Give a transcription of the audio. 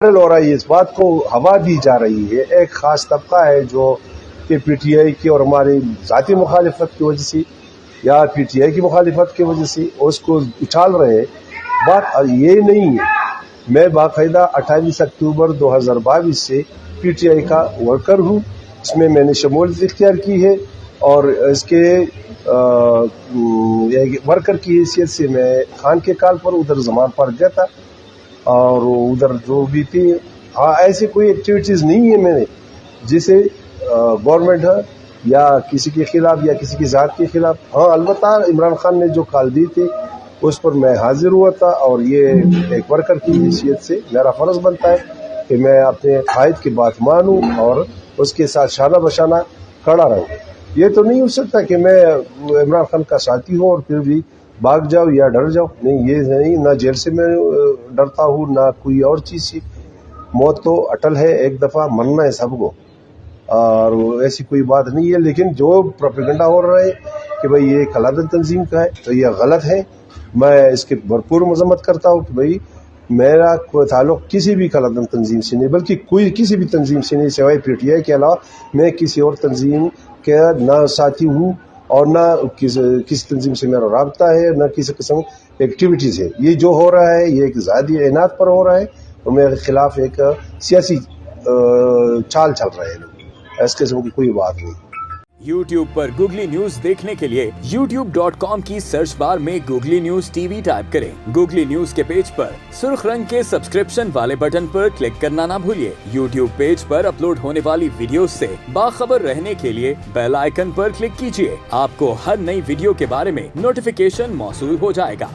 ہو رہا ہے، اس بات کو ہوا دی جا رہی ہے، ایک خاص طبقہ ہے جو کہ پی ٹی آئی کی اور ہماری ذاتی مخالفت کی وجہ سے یا پی ٹی آئی کی مخالفت کی وجہ سے اس کو اچھال رہے ہیں. بات یہ نہیں ہے. میں باقاعدہ 28 اکتوبر 2022 سے پی ٹی آئی کا ورکر ہوں. اس میں نے شمولیت اختیار کی ہے اور اس کے ورکر کی حیثیت سے میں خان کے کال پر ادھر زمان پر گیا تھا اور ادھر جو بھی تھی. ہاں ایسی کوئی ایکٹیویٹیز نہیں ہے میں نے جسے گورنمنٹ ہے یا کسی کے خلاف یا کسی کی ذات کے خلاف. ہاں البتہ عمران خان نے جو کال دی تھی اس پر میں حاضر ہوا تھا اور یہ ایک ورکر کی حیثیت سے میرا فرض بنتا ہے کہ میں اپنے قائد کی بات مانوں اور اس کے ساتھ شانہ بشانہ کھڑا رہوں. یہ تو نہیں ہو سکتا کہ میں عمران خان کا ساتھی ہوں اور پھر بھی بھاگ جاؤ یا ڈر جاؤ. نہیں، یہ نہیں. نہ جیل سے میں ڈرتا ہوں نہ کوئی اور چیز سے. موت تو اٹل ہے، ایک دفعہ مرنا ہے سب کو اور ایسی کوئی بات نہیں ہے. لیکن جو پروپیگنڈا ہو رہا ہے کہ بھئی یہ قلادت تنظیم کا ہے تو یہ غلط ہے. میں اس کی بھرپور مذمت کرتا ہوں کہ بھئی میرا کوئی تعلق کسی بھی قلادت تنظیم سے نہیں، بلکہ کوئی کسی بھی تنظیم سے نہیں سوائے پی ٹی آئی کے علاوہ. میں کسی اور تنظیم کے نہ ساتھی ہوں اور نہ کسی تنظیم سے میرا رابطہ ہے، نہ کسی قسم ایکٹیویٹیز ہے. یہ جو ہو رہا ہے یہ ایک ذاتی اعنات پر ہو رہا ہے اور میرے خلاف ایک سیاسی چال چل رہے ہیں. اس قسم کی کوئی بات نہیں. یوٹیوب پر گوگلی نیوز دیکھنے کے لیے youtube.com کی سرچ بار میں googly news T V type کریں. گوگلی نیوز کے پیج پر سرخ رنگ کے سبسکرپشن والے بٹن پر کلک کرنا نہ بھولیے. یوٹیوب پیج پر اپلوڈ ہونے والی ویڈیوز سے باخبر رہنے کے لیے بیل آئیکن پر کلک کیجیے. آپ کو ہر نئی ویڈیو کے بارے میں نوٹیفیکیشن موصول ہو جائے گا.